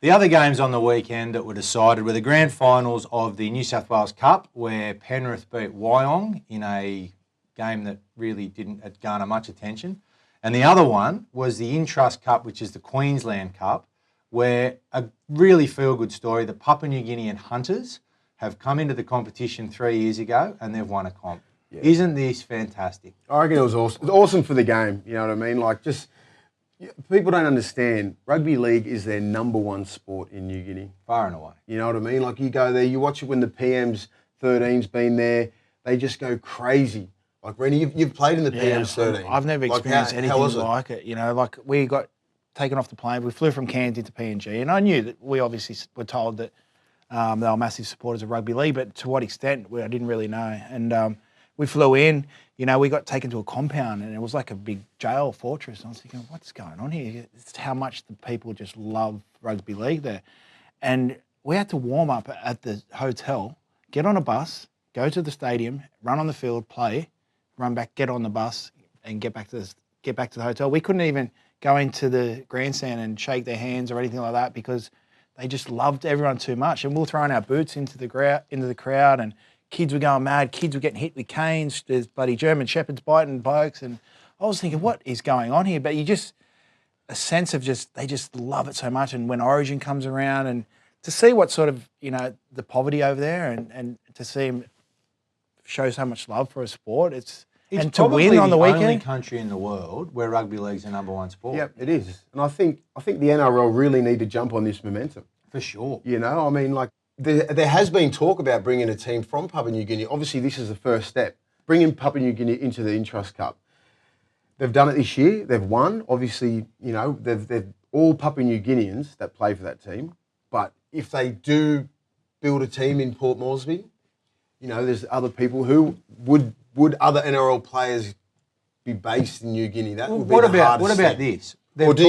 The other games on the weekend that were decided were the grand finals of the New South Wales Cup, where Penrith beat Wyong in a game that really didn't garner much attention. And the other one was the Intrust Cup, which is the Queensland Cup, where a really feel-good story, the Papua New Guinea Hunters have come into the competition 3 years ago and they've won a comp. Yeah. Isn't this fantastic? I reckon it was awesome. It was awesome for the game, you know what I mean? Like, just, people don't understand, rugby league is their #1 sport in New Guinea. Far and away. You know what I mean? Like, you go there, you watch it when the PM's 13's been there, they just go crazy. Like, Reni, you've played in the PM's 13. I've never experienced anything like it. You know, like, we got taken off the plane. We flew from Cairns into PNG, and I knew that we obviously were told that they were massive supporters of rugby league, but to what extent, I didn't really know. And we flew in, you know, we got taken to a compound, and it was like a big jail fortress. And I was thinking, what's going on here? It's how much the people just love rugby league there. And we had to warm up at the hotel, get on a bus, go to the stadium, run on the field, play, run back, get on the bus, and get back to the hotel. We couldn't even go into the grandstand and shake their hands or anything like that because they just loved everyone too much. And we were throwing our boots into the crowd, and kids were going mad. Kids were getting hit with canes. There's bloody German shepherds biting blokes. And I was thinking, what is going on here? But you just, a sense of just, they just love it so much. And when Origin comes around, and to see what sort of, you know, the poverty over there, and to see them show so much love for a sport, it's and to win on the weekend. It's the only country in the world where rugby league's the #1 sport. Yep, it is. And I think the NRL really need to jump on this momentum. For sure. You know, I mean, like, there has been talk about bringing a team from Papua New Guinea. Obviously, this is the first step. Bringing Papua New Guinea into the Intrust Cup. They've done it this year. They've won. Obviously, you know, they've all Papua New Guineans that play for that team. But if they do build a team in Port Moresby, you know, there's other people who would other NRL players be based in New Guinea? That would be the hardest What about thing. this? Or do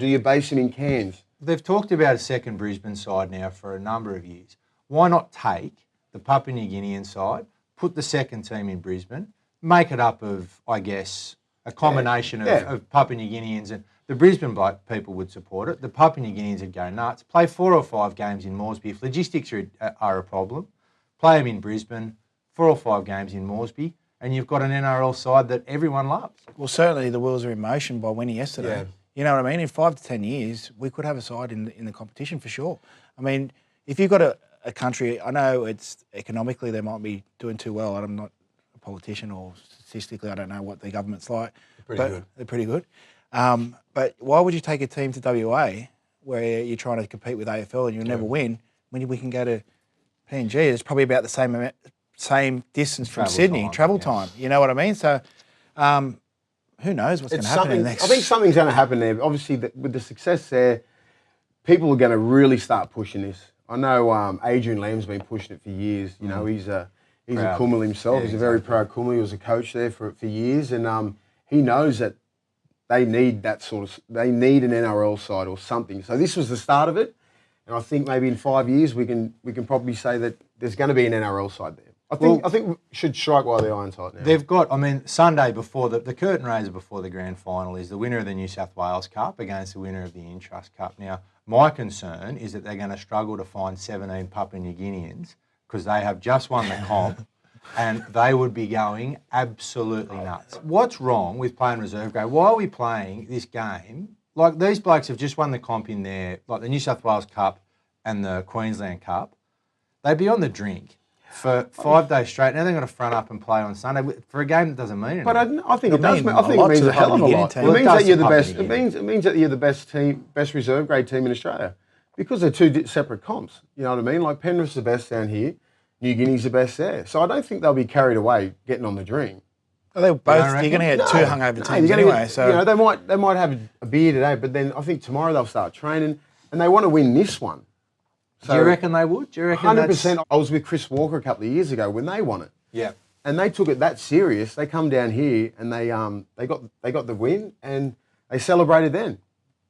you base them in Cairns? They've talked about a second Brisbane side now for a number of years. Why not take the Papua New Guinean side, put the second team in Brisbane, make it up of, I guess, a combination of Papua New Guineans, and the Brisbane people would support it. The Papua New Guineans would go nuts. Play 4 or 5 games in Moresby. If logistics are a problem, play them in Brisbane, 4 or 5 games in Moresby, and you've got an NRL side that everyone loves. Well, certainly the wheels are in motion by winning yesterday. Yeah. You know what I mean? In 5 to 10 years, we could have a side in the competition for sure. I mean, if you've got a country, I know it's economically they might be doing too well. I'm not a politician, or statistically I don't know what the government's like. They're pretty good. But why would you take a team to WA where you're trying to compete with AFL and you'll never win when we can go to PNG? It's probably about the same distance from Sydney, travel time. You know what I mean? So who knows what's going to happen in the next... I think something's going to happen there. Obviously, with the success there, people are going to really start pushing this. I know Adrian Lamb's been pushing it for years. You know, he's a Kumul himself. Yeah, he's a very proud Kumul. He was a coach there for years, and he knows that they need they need an NRL side or something. So this was the start of it, and I think maybe in 5 years we can probably say that there's going to be an NRL side there. I think we should strike while the iron's hot now. They've got, I mean, Sunday before the curtain raiser before the grand final is the winner of the New South Wales Cup against the winner of the Intrust Cup. Now, my concern is that they're going to struggle to find 17 Papua New Guineans because they have just won the comp and they would be going absolutely nuts. What's wrong with playing reserve grade? Why are we playing this game? Like, these blokes have just won the comp in there, like the New South Wales Cup and the Queensland Cup. They'd be on the drink for 5 days straight. Now they're going to front up and play on Sunday for a game that doesn't mean anything. But I think it does. I think it means a hell of a lot. It means that you're the best. It means that you're the best team, best reserve grade team in Australia, because they're two separate comps. You know what I mean? Like, Penrith's the best down here, New Guinea's the best there. So I don't think they'll be carried away getting on the drink. Well, they're both. You're going to get two hungover teams anyway. So you know, they might have a beer today, but then I think tomorrow they'll start training, and they want to win this one. So, do you reckon they would? Do you reckon 100%. I was with Chris Walker a couple of years ago when they won it. Yeah. And they took it that serious. They come down here and they got the win and they celebrated then.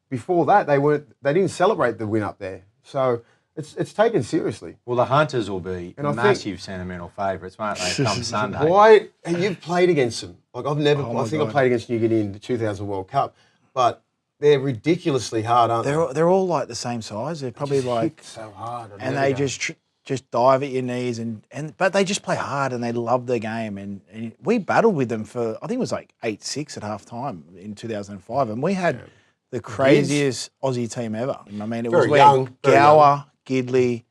Before that, they didn't celebrate the win up there. So it's taken seriously. Well, the Hunters will be massive sentimental favourites, won't they, come Sunday? Why? You've played against them. Like, I think I played against New Guinea in the 2000 World Cup, but They're ridiculously hard, aren't they? They're all like the same size. They're probably Just like hit so hard. and they just dive at your knees but they just play hard and they love their game and we battled with them for I think it was like 8-6 at half time in 2005 and we had the craziest Aussie team ever. I mean, it was Gower, Gidley,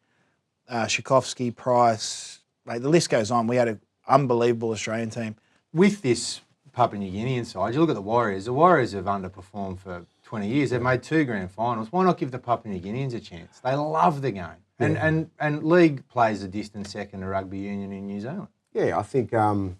Schikowski, Price, like the list goes on. We had an unbelievable Australian team. With this Papua New Guinean side, you look at the Warriors. The Warriors have underperformed for 20 years. They've made 2 grand finals. Why not give the Papua New Guineans a chance? They love the game. And league plays a distant second to rugby union in New Zealand. Yeah, I think the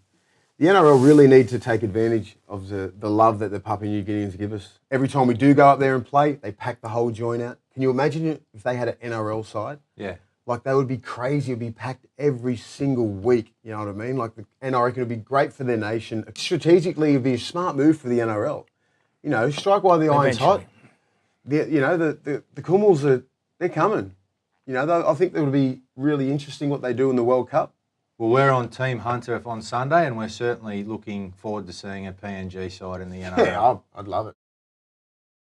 NRL really need to take advantage of the love that the Papua New Guineans give us. Every time we do go up there and play, they pack the whole joint out. Can you imagine if they had an NRL side? Yeah. Like, they would be crazy. It would be packed every single week. You know what I mean? Like, and I reckon it would be great for their nation. Strategically, it would be a smart move for the NRL. You know, strike while the iron's hot. The Kummels, they're coming. You know, I think that would be really interesting what they do in the World Cup. Well, we're on Team Hunter on Sunday, and we're certainly looking forward to seeing a PNG side in the NRL. Yeah, I'd love it.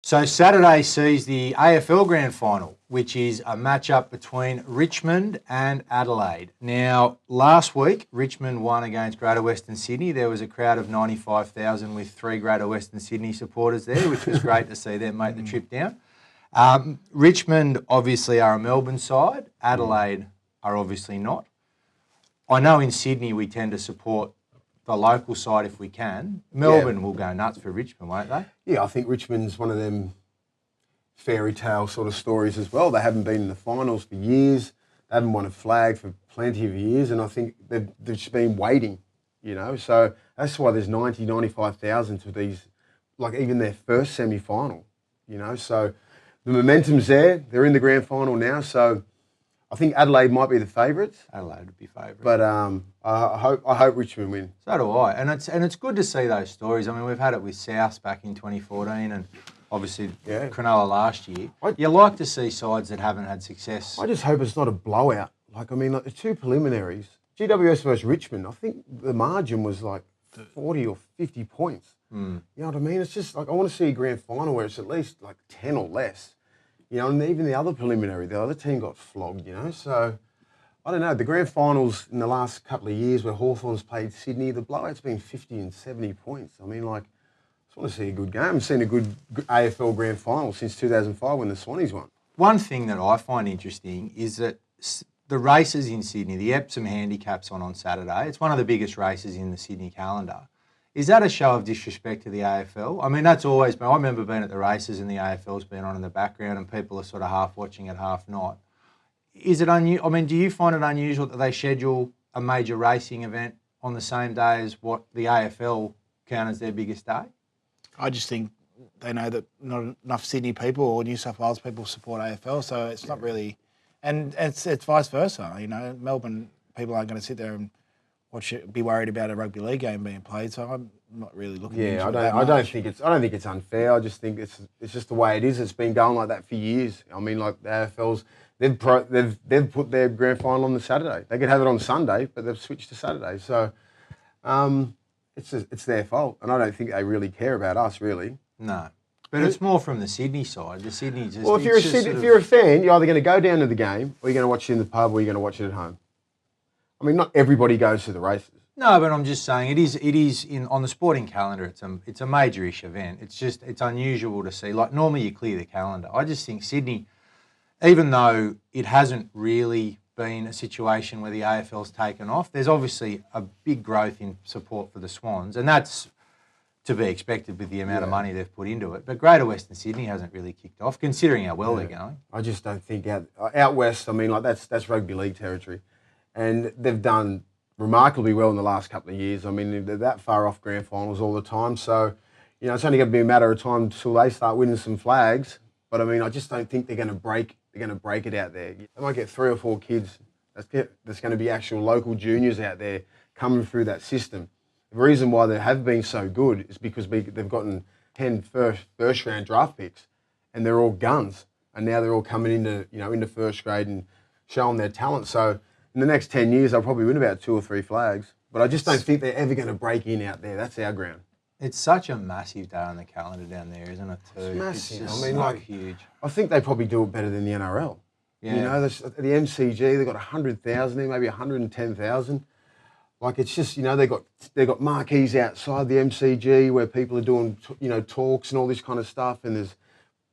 So Saturday sees the AFL Grand Final, which is a matchup between Richmond and Adelaide. Now, last week, Richmond won against Greater Western Sydney. There was a crowd of 95,000 with 3 Greater Western Sydney supporters there, which was great to see them make the trip down. Richmond obviously are a Melbourne side. Adelaide are obviously not. I know in Sydney we tend to support the local side if we can. Melbourne will go nuts for Richmond, won't they? Yeah, I think Richmond's one of them fairy tale sort of stories as well. They haven't been in the finals for years. They haven't won a flag for plenty of years, and I think they've just been waiting, you know. So that's why there's 95,000 to these, like even their first semi-final, you know. So the momentum's there. They're in the grand final now, so I think Adelaide might be the favourites. Adelaide would be favourite. But I hope Richmond win. So do I. And it's good to see those stories. I mean, we've had it with South back in 2014 and obviously Cronulla last year. You like to see sides that haven't had success. I just hope it's not a blowout. Like, I mean, like the 2 preliminaries, GWS versus Richmond, I think the margin was like 40 or 50 points. You know what I mean? It's just like I want to see a grand final where it's at least like 10 or less. You know, and even the other preliminary, the other team got flogged, you know. So, I don't know. The grand finals in the last couple of years where Hawthorn's played Sydney, the blowout's been 50 and 70 points. I mean, like, I just want to see a good game. I haven't seen a good AFL grand final since 2005 when the Swannies won. One thing that I find interesting is that the races in Sydney, the Epsom Handicap's on Saturday. It's one of the biggest races in the Sydney calendar. Is that a show of disrespect to the AFL? I mean, that's always been... I remember being at the races and the AFL's been on in the background and people are sort of half watching it, half not. Is it unusual? I mean, do you find it unusual that they schedule a major racing event on the same day as what the AFL count as their biggest day? I just think they know that not enough Sydney people or New South Wales people support AFL, so it's not really... And it's vice versa. You know, Melbourne people aren't going to sit there and be worried about a rugby league game being played. So I'm not really looking. Yeah, I don't think it's unfair. I just think it's just the way it is. It's been going like that for years. I mean, like the AFL's they've put their grand final on the Saturday. They could have it on Sunday, but they've switched to Saturday. So it's their fault, and I don't think they really care about us really. No. But it's more from the Sydney side. The Sydney just... Well, if you're a fan, you're either going to go down to the game or you're going to watch it in the pub or you're going to watch it at home. I mean, not everybody goes to the races. No, but I'm just saying it is on the sporting calendar. It's a major-ish event. It's unusual to see. Like normally you clear the calendar. I just think Sydney, even though it hasn't really been a situation where the AFL's taken off, there's obviously a big growth in support for the Swans, and that's to be expected with the amount of money they've put into it. But Greater Western Sydney hasn't really kicked off, considering how well they're going. I just don't think out west. I mean, like that's rugby league territory. And they've done remarkably well in the last couple of years. I mean, they're that far off grand finals all the time. So, you know, it's only going to be a matter of time until they start winning some flags. But I mean, I just don't think they're going to break it out there. They might get 3 or 4 kids. There's going to be actual local juniors out there coming through that system. The reason why they have been so good is because they've gotten 10 first round draft picks, and they're all guns. And now they're all coming into first grade and showing their talent. So in the next 10 years, they'll probably win about 2 or 3 flags. But I just don't think they're ever going to break in out there. That's our ground. It's such a massive day on the calendar down there, isn't it? Too. It's massive. It's just I mean, so like, huge. I think they probably do it better than the NRL. Yeah. You know, the MCG, they've got 100,000 there, maybe 110,000. Like, it's just, you know, they've got marquees outside the MCG where people are doing, you know, talks and all this kind of stuff, and there's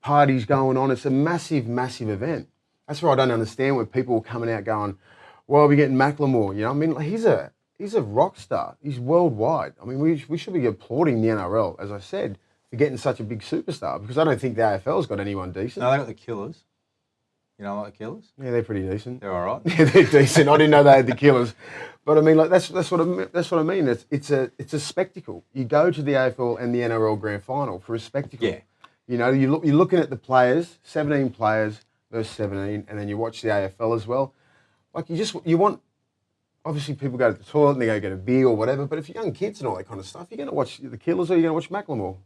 parties going on. It's a massive, massive event. That's where I don't understand when people are coming out going, well, we're getting Macklemore. You know, I mean, like, he's a rock star. He's worldwide. I mean, we should be applauding the NRL, as I said, for getting such a big superstar, because I don't think the AFL's got anyone decent. No, they got the Killers. You know, like the Killers? Yeah, they're pretty decent. They're all right. Yeah, they're decent. I didn't know they had the Killers, but I mean, like that's what I mean. It's a spectacle. You go to the AFL and the NRL Grand Final for a spectacle. Yeah. You know, you're looking at the players, 17 players versus 17, and then you watch the AFL as well. Like you want. Obviously, people go to the toilet and they go get a beer or whatever. But if you're young kids and all that kind of stuff, you're going to watch the Killers or you're going to watch Macklemore.